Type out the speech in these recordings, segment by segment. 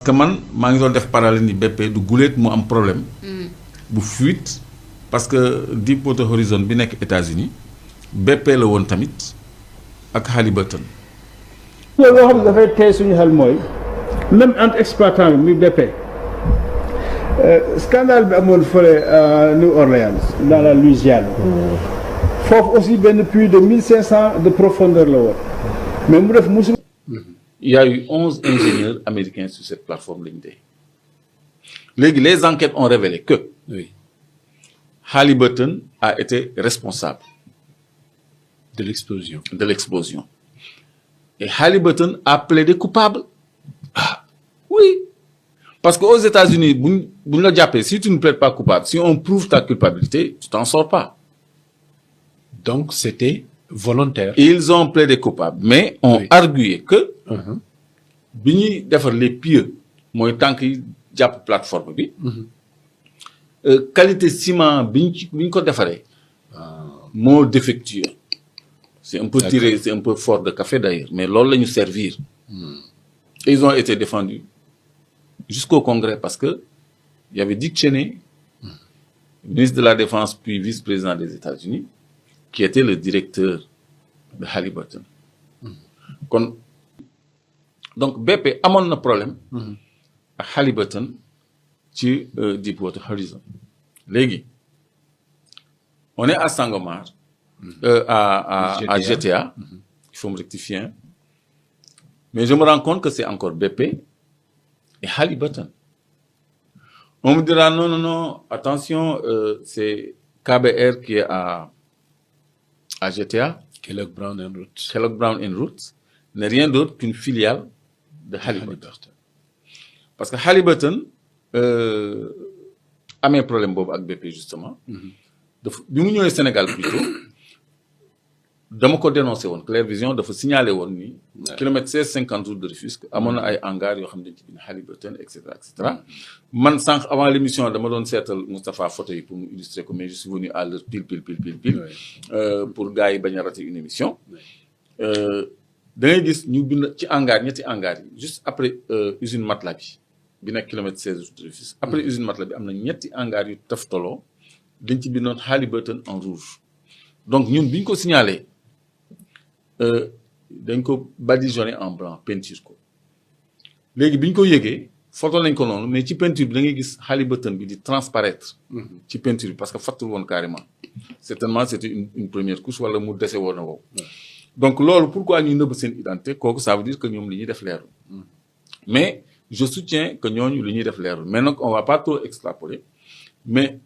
que man maa ngi doon def parallèle ni BP du guleet mu am problème bu fuite parce que Deepwater Horizon bi nekk États-Unis BP la woon tamit ak Halliburton. loolu loo xam ne dafay tey suñu xel mooy même entre exploitant bi muy BP scandale bi amoon fële New Orleans dans la Louisiane foofu aussi benn puits de 1500 de profondeur la woon mais mu def musul. Il y a eu 11 ingénieurs américains sur cette plateforme Linde. Les enquêtes ont révélé que Halliburton a été responsable de l'explosion. De l'explosion. Et Halliburton a plaidé coupable. Ah, oui. Parce qu'aux États-Unis, si tu ne plaides pas coupable, si on prouve ta culpabilité, tu t'en sors pas. Donc c'était volontaire. Ils ont plaidé coupable, mais ont argué que bi ñuy defar les pieux mooy tànk yi jàpp plateforme bi qualité ciment bi ñu ko defaree moo défectueux. C'est un peu tiré, c'est un peu fort de café d'ailleurs, mais loolu la ñu servir. Et ils ont été défendus jusqu'au Congrès parce que il y avait Dick Cheney, ministre de la Défense puis vice-président des États-Unis, qui était le directeur de Halliburton. Donc BP amoon na problème ak Halliburton ci Deepwater Horizon. Léegi on est à Sangomar, à GTA. Il faut me rectifier, mais je me rends compte que c'est encore BP et Halliburton. On me dira non, attention, c'est KBR qui est à GTA. Kellogg Brown and Root. Kellogg Brown and Root n'est rien d'autre qu'une filiale de Halliburton. Parce que Halliburton amee problème boobu ak BP justement. dafa bi mu ñëwee Sénégal plutôt dama ko dénoncé woon Clair Vision dafa signalé woon ni. kilomètre 1650 route de Rufisque amoon na ay hangars yoo xam ne ci biir Halliburton et cetera. Man sànq avant l'émission dama doon seetal Moustapha photo yi pour mu illustrer ko mais je suis venu à l'heure pile. Pour gars yi bañ a rater une émission. Da ngay gis ñu bind ci hangar ñetti hangar yi juste après usine matelas bi nekk kilomètre 16 route de Rufisque. Après usine matelas bi am na ñetti hangar yu taftaloo dañ ci bindoon Halliburton en rouge. Donc ñun bi ñu ko signalé dañ ko badigeonné en blanc peinture ko léegi bi ñu ko yëgee photo nañ ko noonu mais ci peinture bi da ngay gis Halliburton bi di transparaître. ci peinture bi parce que fattul woon carrément. Certainement c'était une première couche wala mu dese woon na wow. Donc loolu pourquoi ñu nëbb seen identité kooku ça veut dire que ñoom li ñuy def leerul. Mais je soutiens que ñooñu li ñuy def leerul mais nag on va pas trop extrapoler mais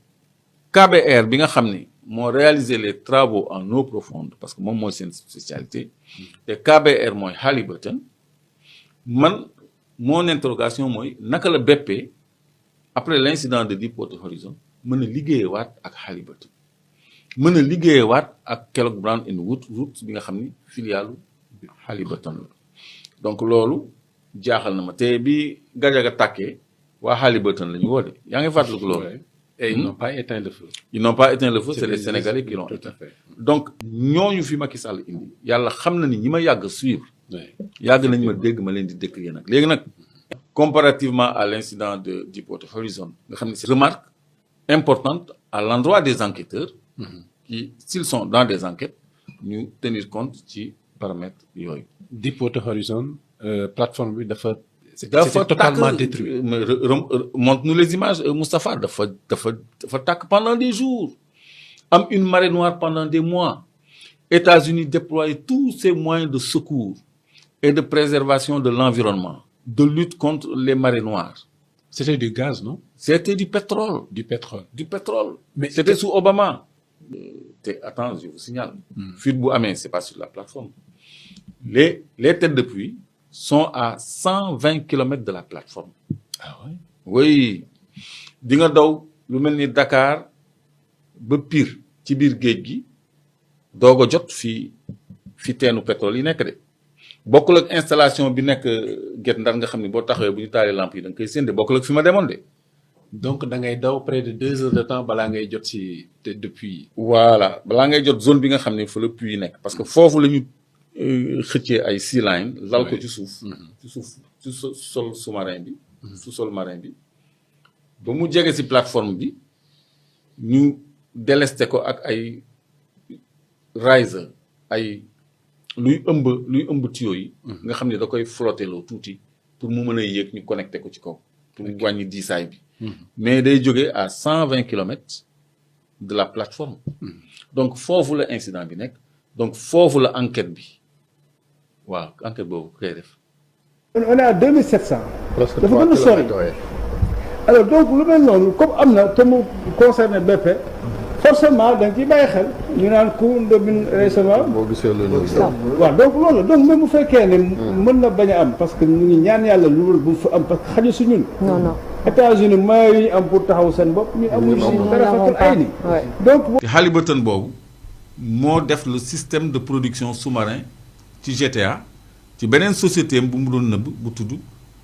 KBR bi nga xam ne moo réaliser les travaux en eau profonde parce que moom mooy seen spécialité te KBR mooy Halliburton man mon interrogation mooy naka la BP après l'incident de Deepwater Horizon mën a liggéeyewaat ak Halliburton mën a liggéeyewaat ak Kellogg Brown and Root bi nga xam ni filiale Halliburton la donc loolu jaaxal na ma te bi Gajaga tàkkee waa Halliburton la ñu woo de yaa ngi fàttaliku loolu. Et ils n'ont pas éteint le feu. Ils n'ont pas éteint le feu, c'est les Sénégalais qui l'ont éteint. Donc ñooñu fi Macky Sall indi yàlla xam na ni ñi ma yàgg suivre. yàgg nañ ma dégg ma leen di décrier nag léegi nag. Comparativement à l'incident de Deepwater Horizon nga xam ne c'est une remarque importante à l'endroit des enquêteurs. Qui s'ils sont dans des enquêtes ñu tenir compte ci paramètres yooyu. Deepwater Horizon plateforme bi dafa totalement détruit. Montre-nous les images, Moustapha. Dafa tàkk pendant des jours. Am une marée noire pendant des mois. États-Unis déploient tous ces moyens de secours et de préservation de l'environnement, de lutte contre les marées noires. C'était du gaz, non? C'était du pétrole. Du pétrole. Mais c'était sous Obama. Attends, je vous signale. Fuite bu amee, c'est pas sur la plateforme. Les têtes de puits sont à 120 kilomètres de la plateforme. Ah ouais? Oui. Di nga daw lu mel ni Dakar ba Pire ci biir géej gi doog a jot fi teenu pétrole yi nekk de bokkul ak installation bi nekk Guet Ndar nga xam ne boo taxawee bu ñu taalee lampe yi da nga koy séen de bokkul ak fi ma demoon de. Donc da ngay daw près de 2 heures de temps balaa ngay jot ci depuis. Voilà balaa ngay jot zone bi nga xam ne fa la puits yi nekk parce que foofu la ñu xëccee ay sea line lal ko ci suuf ci sol sous-marin bi sous-sol marin bi ba mu jege ci plateforme bi ñu délesté ko ak ay riser ay luy ëmb tuyau yi nga xam ne da koy flotter loo tuuti pour mu mën a yéeg ñu connecté ko ci kaw pour mu wàññi diisaay bi mais day jógee à 120 kilomètres de la plateforme donc foofu la incident bi nekk donc foofu la enquête bi waaw enquête boobu koy def on est à 2700 presque dafa 3 gën a sori kilomètres, ouais. alors donc lu mel noonu comme am na te mu concerné BP forcément da nga ciy bàyyi xel ñu naan coût de récemment boo gisee lu ñu waaw donc loolu la donc même bu fekkee ne mën na bañ a am parce que ñu ngi ñaan yàlla lu bu fa am parce que xaju su ñun non non États-Unis moyens yi ñu am pour taxaw seen bopp ñu amuñu si dara fatul ay ni donc te Halliburton boobu moo def le système de production sous-marin ci GTA ci beneen société bu mu doon nëbb bu tudd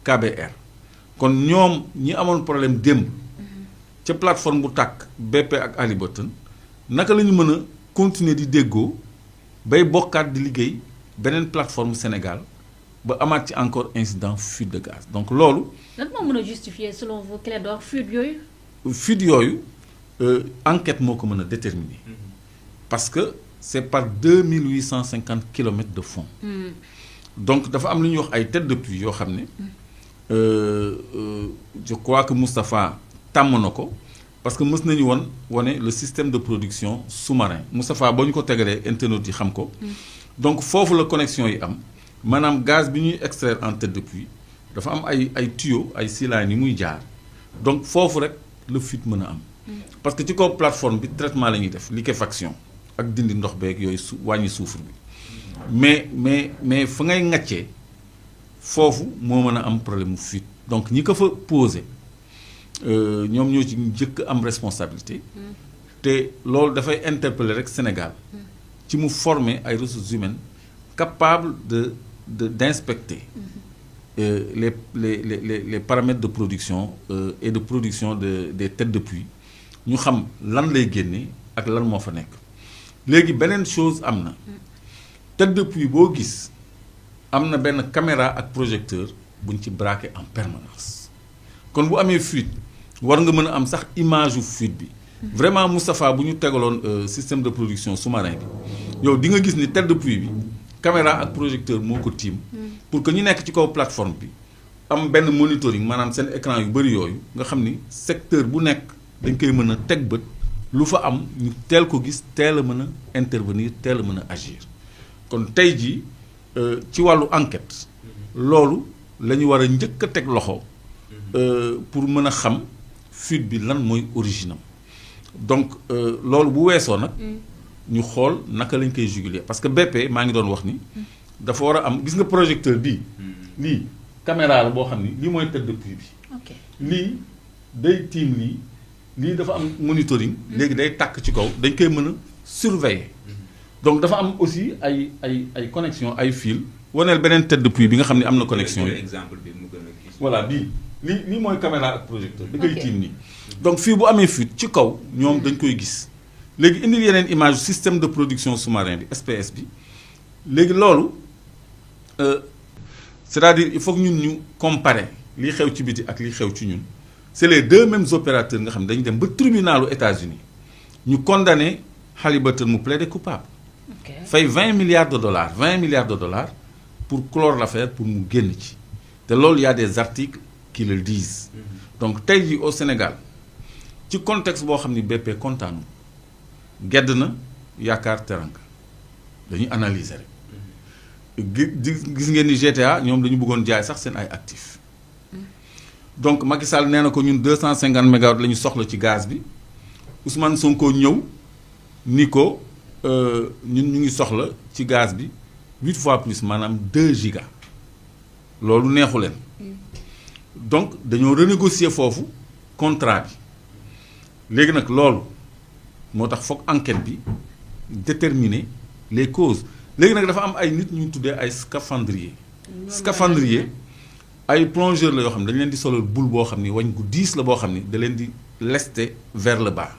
KBR kon ñoom ñi amoon problème démb ca plateforme bu tàkk BP ak Halliburton naka la ñu mën a continuer di déggoo bay bokkaat di liggéey beneen plateforme Sénégal ba amaat ci encore incident fuite de gaz donc loolu lan moo mën a justifier selon vous Clédor fuite yooyu. fuite yooyu enquête moo ko mën a déterminer parce que c'est par 2850 kilomètres de fond donc dafa am lu ñuy wax ay tête de puits yoo xam ne je crois que Moustapha tàmm na ko parce que mës nañu wane le système de production sous-marin Moustapha boo ñu ko tegalee internautes yi xam ko donc foofu la connexion yi am maanaam gaz bi ñuy extraire en tête de puits dafa am ay tuyaux ay silaan yi muy jaar donc foofu rek la fuite mën a am parce que ci kaw plateforme bi traitement la ñuy def liquéfaction ak dindi ndox beeg yooyu wàññi soufre bi mais fa ngay ŋàccee foofu moo mën a am problème mu fuite donc ñi ko fa posé ñoom ñoo ci njëkk am responsabilité te loolu dafay interpeller rek Sénégal ci mu former ay ressources humaines capables d'inspecter les paramètres de production et de production des têtes de puits ñu xam lan lay génne ak lan moo fa nekk léegi beneen chose am na tête de puits boo gis am na benn caméra ak projecteur buñ ci braqué en permanence kon bu amee fuite war nga mën a am sax image yu fuite bi vraiment Moustapha bu ñu tegaloon système de production sous-marin bi yow di nga gis ni tête de puits bi caméra ak projecteur moo ko tiim pour que ñu nekk ci kaw plateforme bi am benn monitoring maanaam seen écran yu bëri yooyu nga xam ni secteur bu nekk dañ koy mën a teg bët lu fa am ñu teel ko gis teel a mën a intervenir teel a mën a agir kon tey jii ci wàllu enquête loolu la ñu war a njëkk a teg loxo pour mën a xam fuite bi lan mooy origine am donc loolu bu weesoo nag ñu xool naka lañ koy juguler parce que BP maa ngi doon wax ni dafa war a am gis nga projecteur bii lii caméra la boo xam ni lii mooy tête de puits bi ok lii day tiim lii dafa am monitoring léegi day tàkk ci kaw dañ koy mën a surveiller donc dafa am aussi ay connexion ay fil waneel beneen tête de puits bi nga xam ne am na connexion yi exemple bi mu gën a gis. voilà bii lii mooy caméra ak projecteur da koy tiim nii donc fii bu amee fuite ci kaw ñoom dañ koy gis léegi indil yeneen image système de production sous-marin bi SPS bi léegi loolu c'est-à-dire il faut que ñun ñu comparer lii xew ci biti ak lii xew ci ñun c'est les deux mêmes opérateurs nga xam ne dañu dem ba tribunalu États-Unis ñu condamné Halliburton mu plaider coupable fay 20 milliards de dollars pour clore l'affaire pour mu génn ci te loolu y a des articles qui le disent donc tey jii au Sénégal ci contexte boo xam ni BP kontaanu gedd na yaakaar teranga dañuy analyser rek gis ngeen ni GTA ñoom dañu bëggoon jaay sax seen ay actifs donc Macky Sall nee na ko ñun 250 mégawatts la ñu soxla ci gaz bi Ousmane Sonko ñëw ni ko ñun ñu ngi soxla ci gaz bi 8 fois plus maanaam 2 giga loolu neexu leen donc dañoo renégocier foofu contrat bi léegi nag loolu moo tax foog enquête bi déterminer les causes léegi nag dafa am ay nit ñu tuddee ay scaphandrier ay plongeur la yoo xam ne dañu leen di solal boule boo xam ni wañ gu diis la boo xam ni da leen di lester vers le bas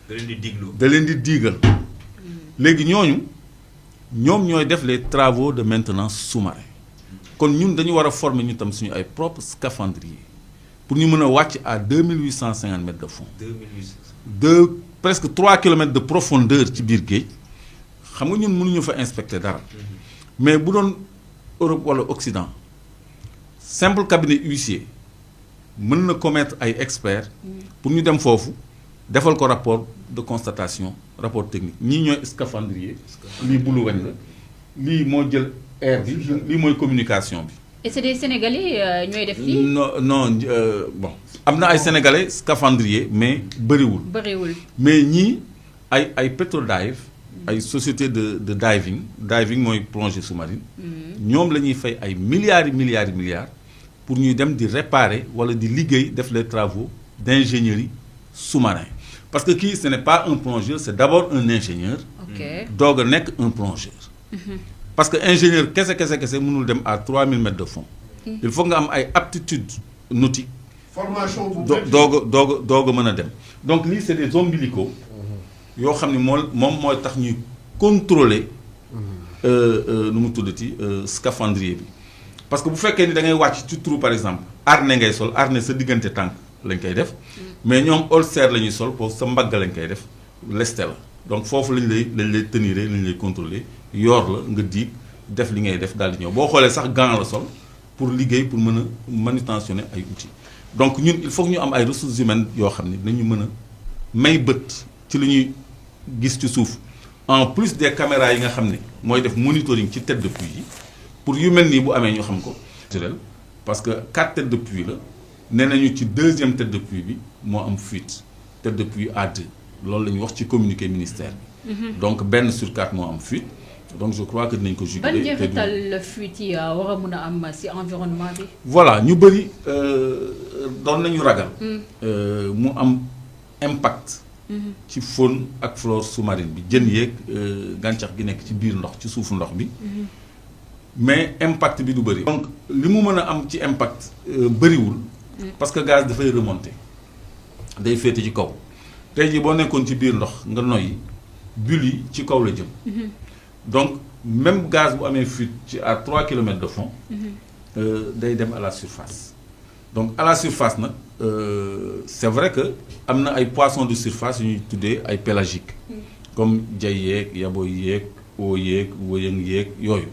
da leen di diigal léegi ñoom ñooy def les travaux de maintenance sous-marin kon ñun dañu war a former ñu tam suñu ay propres scaphandriers pour ñu mën a wàcc à 2850 mètres de fond. 2800. de presque 3 kilomètres de profondeur ci biir géej xam nga ñun mënuñu fa inspecter dara mais bu doon Europe wala Occident simple cabinet huissier mën na commettre ay experts pour ñu dem foofu defal ko rapport de constatation rapport technique ñii ñooy scaphandrier lii bulu weñ la lii moo jël air bi lii mooy communication bi. Et c'est des Sénégalais ñooy def lii. non bon am na ay sénégalais scaphandrier mais bëriwul. bëriwul. mais ñii ay Petrodive ay société de diving mooy plongée sous-marine. ñoom la ñuy fay ay milliards pour ñuy dem di réparer wala di liggéey def les travaux d'ingénierie sous-marin parce que kii ce n'est pas un plongeur c'est d'abord un ingénieur. ok doog a nekk un plongeur. parce que ingénieur kese mënul dem à 3000 mètres de fond. il faut nga am ay aptitudes nautiques. formation bu doog a mën a dem donc lii c'est des ombilicaux yoo xam ne moom mooy tax ñuy contrôler nu mu tuddati scaphandrier bi parce que bu fekkee ni da ngay wàcc ci trou par exemple harnais ngay sol harnais sa diggante tànk lañ koy def mais ñoom holster la ñuy sol pour sa mbagg lañ koy def leste la donc foofu lañ lay tenir lañ lay contrôler yoor la nga diig def li ngay def daal di ñëw boo xoolee sax gant la sol pour liggéey pour mën a manutentionner ay outils donc ñun il faut que ñu am ay ressources humaines yoo xam ne dinañu mën a may bët ci li ñuy gis ci suuf en plus des caméras yi nga xam ne mooy def monitoring ci tête de puits yi pour yu mel nii bu amee ñu xam ko. parce que 4 têtes de puits la nee nañu ci 2e tête de puits bi moo am fuite tête de puits A2 loolu la ñu wax ci communiqué ministère bi. donc benn sur 4 moo am fuite. donc je crois que dinañ ko juguler. ban jeexital la fuite yi war a mën a am ci environnement bi. voilà ñu bëri doon nañu ragal. mu am impact. ci faune ak flore sous-marine bi jën yeeg gàncax gi nekk ci biir ndox ci suufu ndox bi. mais impact bi du bëri. donc li mu mën a am ci impact bëriwul. parce que gaz dafay remonter day féete ci kaw tey jii boo nekkoon ci biir ndox nga noyyi bulles yi ci kaw la jëm. donc même gaz bu amee fuite ci à 3 kilomètres de fond. day dem à la surface. donc à la surface nag c'est vrai que am na ay poissons de surface yu ñuy tuddee ay pélagiques. comme jay yeeg yaboy yeeg oo yeeg wëyëng yeeg yooyu.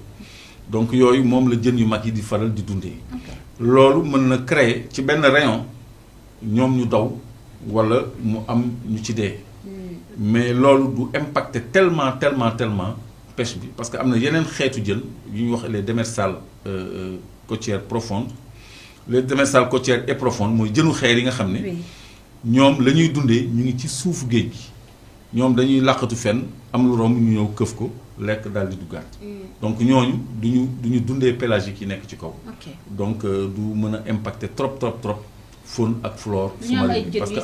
donc yooyu moom la jën yu mag yi di faral di dundee. loolu mën na créer ci benn rayon ñoom ñu daw walla mu am ñu ci dee. mais loolu du impacter tellement pêche bi parce que am na yeneen xeetu jën yu ñuy wax les démersales côtières profondes les démersales côtières et profondes mooy jënu xeer yi nga xam ne ñoom la ñuy dundee ñu ngi ci suufu géej gi ñoom dañuy làqatu fenn am lu romb ñu ñëw këf ko lekk daal di duggaat donc ñooñu duñu dundee pélagique yi nekk ci kaw donc du mën a impacter trop faune ak flore sous-marine parce que